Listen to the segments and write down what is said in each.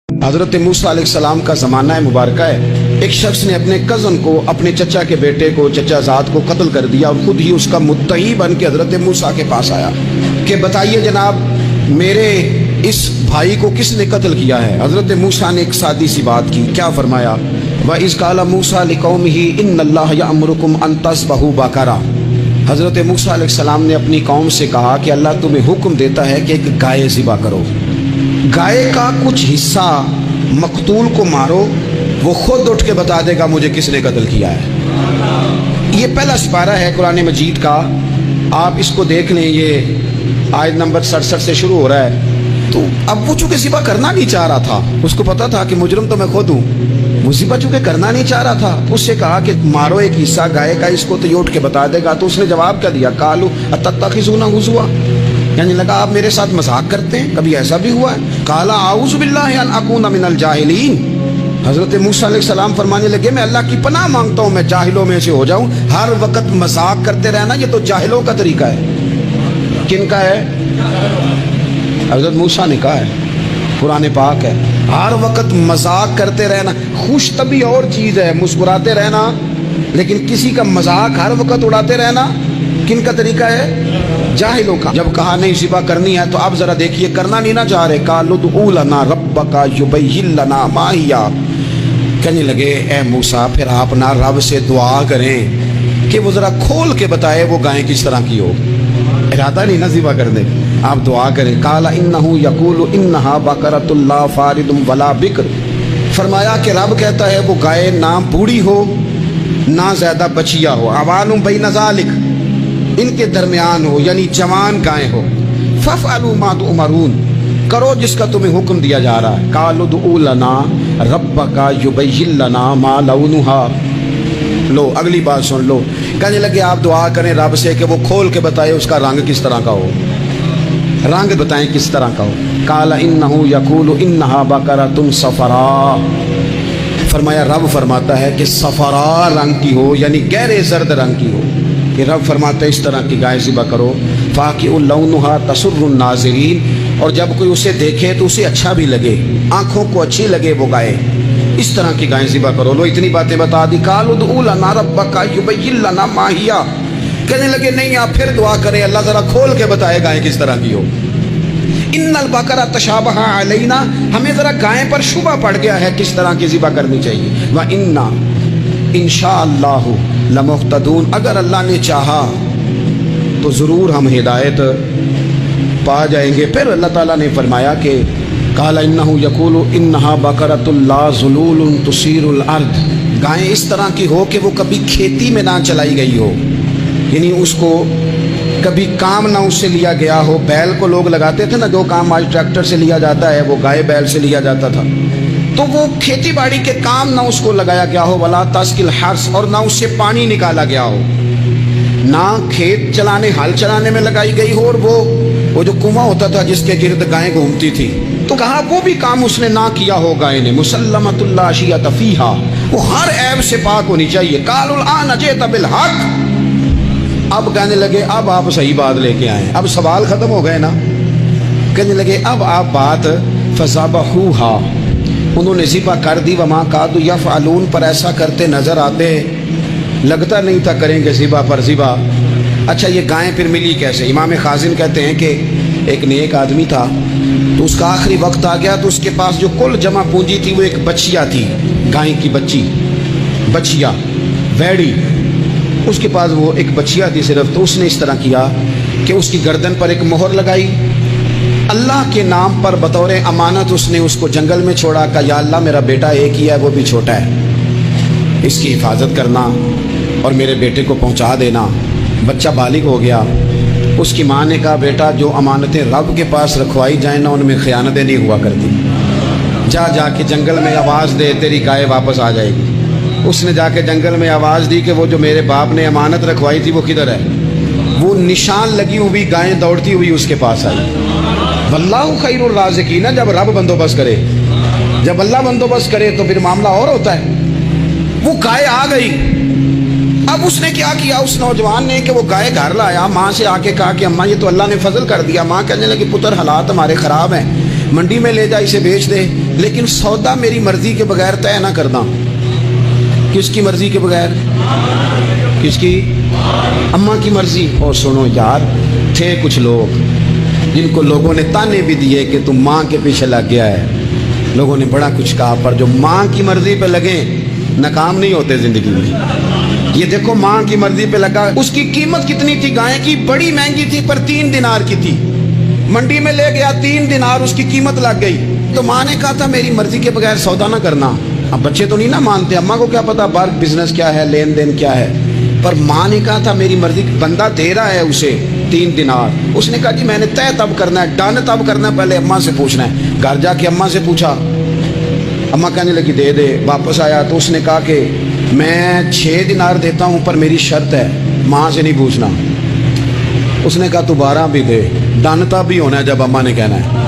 حضرت موسیٰ علیہ السلام کا زمانہ مبارکہ ہے، ایک شخص نے اپنے کزن کو، اپنے چچا کے بیٹے کو، چچا زاد کو قتل کر دیا اور خود ہی اس کا مدعی بن کے حضرت موسیٰ کے پاس آیا کہ بتائیے جناب میرے اس بھائی کو کس نے قتل کیا ہے؟ حضرت موسیٰ نے ایک سادی سی بات کی، کیا فرمایا؟ وَإِذْ قَالَ مُوسَىٰ لِقَوْمِهِ إِنَّ اللَّهَ يَأْمُرُكُمْ أَن تَذْبَحُوا بَقَرَةً۔ حضرت موسیٰ علیہ السلام نے اپنی قوم سے کہا کہ اللہ تمہیں حکم دیتا ہے کہ ایک گائے ذبح کرو، گائے کا کچھ حصہ مقتول کو مارو، وہ خود اٹھ کے بتا دے گا مجھے کس نے قتل کیا ہے۔ یہ پہلا سپارہ ہے قرآن مجید کا، آپ اس کو دیکھ لیں، یہ آیت نمبر 67 سے شروع ہو رہا ہے۔ تو اب وہ چونکہ ذبح کرنا نہیں چاہ رہا تھا، اس کو پتا تھا کہ مجرم تو میں خود ہوں، وہ ذبح چونکہ کرنا نہیں چاہ رہا تھا، اس سے کہا کہ مارو ایک حصہ گائے کا، اس کو تو یہ اٹھ کے بتا دے گا۔ تو اس نے جواب کیا دیا؟ قالوا اتتخذون ہزوا، یعنی لگا آپ میرے ساتھ مذاق کرتے ہیں، کبھی ایسا بھی ہوا ہے؟ قال اعوذ باللہ ان اکون من الجاہلین، حضرت موسیٰ علیہ السلام فرمانے لگے میں اللہ کی پناہ مانگتا ہوں میں جاہلوں میں سے ہو جاؤں۔ ہر وقت مذاق کرتے رہنا یہ تو جاہلوں کا طریقہ ہے۔ کن کا ہے؟ حضرت موسیٰ نے کہا ہے، قرآن پاک ہے، ہر وقت مذاق کرتے رہنا۔ خوش طبعی اور چیز ہے، مسکراتے رہنا، لیکن کسی کا مذاق ہر وقت اڑاتے رہنا کن کا طریقہ ہے؟ جاہلوں کا۔ جب کہا نہیں ذبح کرنی ہے تو اب ذرا دیکھیے کرنا نہیں نہ چاہ رہے، قالوا ادع لنا ربک یبین لنا ما ہی، کہنے لگے اے موسیٰ پھر آپ نہ رب سے دعا کریں کہ وہ ذرا کھول کے بتائے وہ گائیں کس طرح کی ہو، ارادہ نہیں نہ ذبح کرنے، آپ دعا کریں۔ قال انہ یقول انہا بقرۃ لا فارض ولا بکر، فرمایا کہ رب کہتا ہے وہ گائے نہ بوڑھی ہو نہ زیادہ بچیا ہو، اوان بین ذالک، ان کے درمیان ہو، یعنی جوان گائے ہو۔ فافعلوا ما تؤمرون، کرو جس کا تمہیں حکم دیا جا رہا ہے۔ قالوا ادع لنا ربک یبین لنا ما لونھا، لو اگلی بات سن لو، کہنے لگے آپ دعا کریں رب سے کہ وہ کھول کے بتائے اس کا رنگ کس طرح کا ہو، رنگ بتائیں کس طرح کا ہو۔ قال انہ یقول انہا بقرۃ صفراء، فرمایا رب فرماتا ہے کہ صفراء رنگ کی ہو، یعنی گہرے زرد رنگ کی ہو، کہ رب فرماتا ہے اس طرح کی گائے ذبح کرو۔ فاقع لونھا تسر الناظرین، اور جب کوئی اسے دیکھے تو اسے اچھا بھی لگے، آنکھوں کو اچھی لگے وہ گائے، اس طرح کی گائیں ذبح کرو۔ لو اتنی باتیں بتا دی۔ قالوا ادع لنا ربک یبین لنا ما ہی، کہنے لگے نہیں آپ پھر دعا کریں اللہ ذرا کھول کے بتائے گائیں کس طرح کی ہو۔ ان البقرہ تشابہ علینا، ہمیں ذرا گائیں پر شبہ پڑ گیا ہے کس طرح کی ذبح کرنی چاہیے۔ وَإِنَّا انشاءاللہ لمہتدون، اگر اللہ نے چاہا تو ضرور ہم ہدایت پا جائیں گے۔ پھر اللہ تعالیٰ نے فرمایا کہ قال انہ یقول انہا بقرۃ لا ذلول تثیر الارض، گائیں اس طرح کی ہو کہ وہ کبھی کھیتی میں نہ چلائی گئی ہو، یعنی اس کو کبھی کام نہ اس سے لیا گیا ہو۔ بیل کو لوگ لگاتے تھے نا، جو کام آج ٹریکٹر سے لیا جاتا ہے وہ گائے بیل سے لیا جاتا تھا، تو وہ کھیتی باڑی کے کام نہ اس کو لگایا گیا ہو، ولا تسقی الحرث، اور نہ اس سے پانی نکالا گیا ہو، نہ کھیت چلانے ہل چلانے میں لگائی گئی ہو، اور وہ جو کنواں ہوتا تھا جس کے گرد گائیں گھومتی تھی، تو کہا وہ بھی کام اس نے نہ کیا ہو گائے نے۔ مسلمۃ لا شیۃ فیہا، وہ ہر عیب سے پاک ہونی چاہیے۔ قالوا الآن جئت بالحق، اب کہنے لگے اب آپ صحیح بات لے کے آئے، اب سوال ختم ہو گئے نا، کہنے لگے اب آپ بات فذبحوہا، انہوں نے ذبح کر دی۔ وما کادوا یفعلون، پر ایسا کرتے نظر آتے، لگتا نہیں تھا کریں گے ذبح پر ذبح۔ اچھا یہ گائیں پھر ملی کیسے؟ امام خازن کہتے ہیں کہ ایک نیک آدمی تھا، تو اس کا آخری وقت آ گیا تو اس کے پاس جو کل جمع پونجی تھی وہ ایک بچیا تھی، گائیں کی بچی، بچیا ویڑی، اس کے پاس وہ ایک بچیا تھی صرف۔ تو اس نے اس طرح کیا کہ اس کی گردن پر ایک مہر لگائی، اللہ کے نام پر بطور امانت اس نے اس کو جنگل میں چھوڑا، کہا یا اللہ میرا بیٹا ایک ہی ہے وہ بھی چھوٹا ہے، اس کی حفاظت کرنا اور میرے بیٹے کو پہنچا دینا۔ بچہ بالغ ہو گیا، اس کی ماں نے کہا بیٹا جو امانتیں رب کے پاس رکھوائی جائیں نا ان میں خیانتیں نہیں ہوا کرتی، جا کے جنگل میں آواز دے تیری گائے واپس آ جائے گی۔ اس نے جا کے جنگل میں آواز دی کہ وہ جو میرے باپ نے امانت رکھوائی تھی وہ کدھر ہے؟ وہ نشان لگی ہوئی گائیں دوڑتی ہوئی اس کے پاس آئی۔ واللہ خیر الرازقین، جب رب بندوبست کرے، جب اللہ بندوبست کرے تو پھر معاملہ اور ہوتا ہے۔ وہ گائے آ گئی، اب اس نے کیا کیا اس نوجوان نے کہ وہ گائے گھر لایا، ماں سے آ کے کہا کہ اماں یہ تو اللہ نے فضل کر دیا۔ ماں کہنے لگی پتر حالات ہمارے خراب ہیں، منڈی میں لے جا اسے بیچ دے، لیکن سودا میری مرضی کے بغیر طے نہ کرنا۔ کس کی مرضی کے بغیر؟ کس کی؟ اماں کی مرضی۔ اور سنو یار، تھے کچھ لوگ جن کو لوگوں نے تانے بھی دیے کہ تم ماں کے پیچھے لگ گیا ہے، لوگوں نے بڑا کچھ کہا، پر جو ماں کی مرضی پہ لگیں ناکام نہیں ہوتے زندگی میں۔ یہ دیکھو ماں کی مرضی پہ لگا، اس کی قیمت کتنی تھی گائے کی؟ بڑی مہنگی تھی، پر 3 دینار کی تھی۔ منڈی میں لے گیا، 3 دینار اس کی قیمت لگ گئی۔ تو ماں نے کہا تھا میری مرضی کے بغیر سودا نہ کرنا۔ اب بچے تو نہیں نہ مانتے، اماں کو کیا پتا باہر بزنس کیا ہے، لین دین کیا ہے، پر ماں نے کہا تھا میری مرضی۔ بندہ دے رہا ہے اسے 3 دینار، اس نے کہا جی میں نے طے تب کرنا ہے، ڈن تب کرنا ہے، پہلے اماں سے پوچھنا ہے۔ گھر جا کے اماں سے پوچھا، اماں کہنے لگی دے دے۔ واپس آیا تو اس نے کہا کہ میں 6 دینار دیتا ہوں، پر میری شرط ہے ماں سے نہیں پوچھنا۔ اس نے کہا تو 12 بھی دے، ڈن تب بھی ہونا ہے جب اماں نے کہنا ہے۔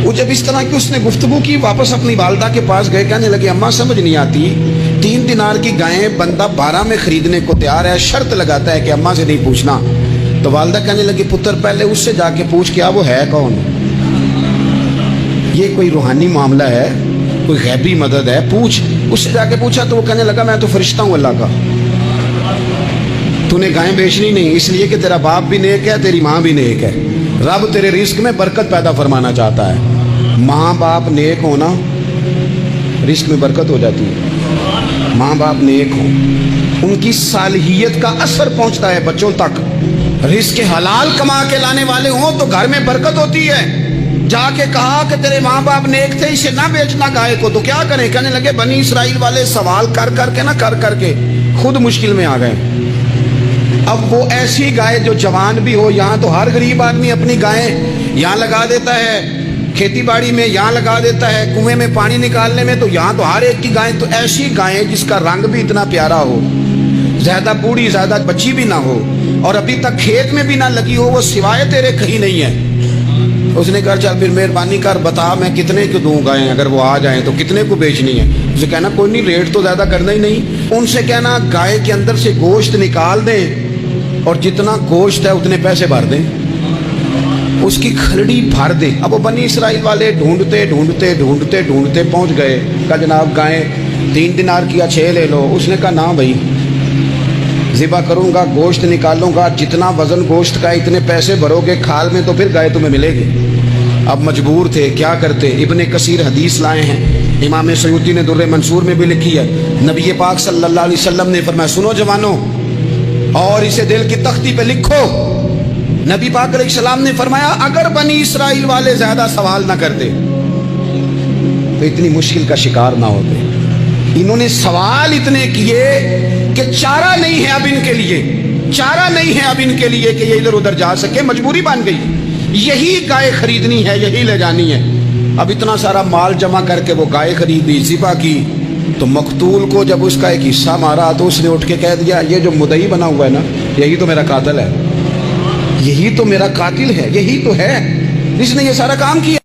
وہ جب اس طرح کی اس نے گفتگو کی، واپس اپنی والدہ کے پاس گئے، کہنے لگے اماں سمجھ نہیں آتی، 3 دینار کی گائیں بندہ 12 میں خریدنے کو تیار ہے، شرط لگاتا ہے کہ اماں سے نہیں پوچھنا۔ تو والدہ کہنے لگی پتر پہلے اس سے جا کے پوچھ کیا وہ ہے کون؟ یہ کوئی روحانی معاملہ ہے، کوئی غیبی مدد ہے، پوچھ۔ اس سے جا کے پوچھا تو وہ کہنے لگا میں تو فرشتہ ہوں اللہ کا، تو نے گائیں بیچنی نہیں، اس لیے کہ تیرا باپ بھی نیک ہے، تیری ماں بھی نیک ہے، رب تیرے رزق میں برکت پیدا فرمانا چاہتا ہے۔ ماں باپ نیک ہونا، رزق میں برکت ہو جاتی ہے۔ ماں باپ نیک ہوں، ان کی صالحیت کا اثر پہنچتا ہے بچوں تک۔ رزق حلال کما کے لانے والے ہوں تو گھر میں برکت ہوتی ہے۔ جا کے کہا کہ تیرے ماں باپ نیک تھے، اسے نہ بیچنا گائے کو، تو کیا کریں؟ کہنے لگے بنی اسرائیل والے سوال کر کے خود مشکل میں آ گئے۔ اب وہ ایسی گائے جو جوان بھی ہو، یہاں تو ہر غریب آدمی اپنی گائیں یہاں لگا دیتا ہے، کھیتی باڑی میں یہاں لگا دیتا ہے، کنویں میں پانی نکالنے میں، تو یہاں تو ہر ایک کی گائیں، تو ایسی گائیں جس کا رنگ بھی اتنا پیارا ہو، زیادہ بوڑھی زیادہ بچی بھی نہ ہو، اور ابھی تک کھیت میں بھی نہ لگی ہو، وہ سوائے تیرے کہیں نہیں ہے۔ اس نے کہا چل پھر مہربانی کر بتا میں کتنے کو دوں گائیں، اگر وہ آ جائیں تو کتنے کو بیچنی ہے؟ اسے کہنا کوئی نہیں، ریٹ تو زیادہ کرنا ہی نہیں، ان سے کہنا گائے کے اندر سے گوشت نکال دیں اور جتنا گوشت ہے اتنے پیسے بھر دیں، اس کی کھلڑی بھر دیں۔ اب وہ بنی اسرائیل والے ڈھونڈتے پہنچ گئے، کہا جناب گائیں 3 دینار کیا 6 لے لو۔ اس نے کہا نہ بھائی، ذبح کروں گا، گوشت نکالوں گا، جتنا وزن گوشت کا اتنے پیسے بھرو گے کھال میں تو پھر گائے تمہیں ملے گی۔ اب مجبور تھے، کیا کرتے؟ ابن کثیر حدیث لائے ہیں، امام سیوطی نے در منصور میں بھی لکھی ہے، نبی پاک صلی اللہ علیہ وسلم نے فرمایا سنو جوانوں، اور اسے دل کی تختی پہ لکھو، نبی پاک علیہ السلام نے فرمایا اگر بنی اسرائیل والے زیادہ سوال نہ کرتے تو اتنی مشکل کا شکار نہ ہوتے۔ انہوں نے سوال اتنے کیے کہ چارہ نہیں ہے اب ان کے لیے، چارہ نہیں ہے اب ان کے لیے کہ یہ ادھر ادھر جا سکے، مجبوری بن گئی، یہی گائے خریدنی ہے، یہی لے جانی ہے۔ اب اتنا سارا مال جمع کر کے وہ گائے خریدی، ذبح کی، تو مقتول کو جب اس کا ایک حصہ مارا تو اس نے اٹھ کے کہہ دیا یہ جو مدعی بنا ہوا ہے نا، یہی تو میرا قاتل ہے، یہی تو میرا قاتل ہے، یہی تو ہے جس نے یہ سارا کام کیا۔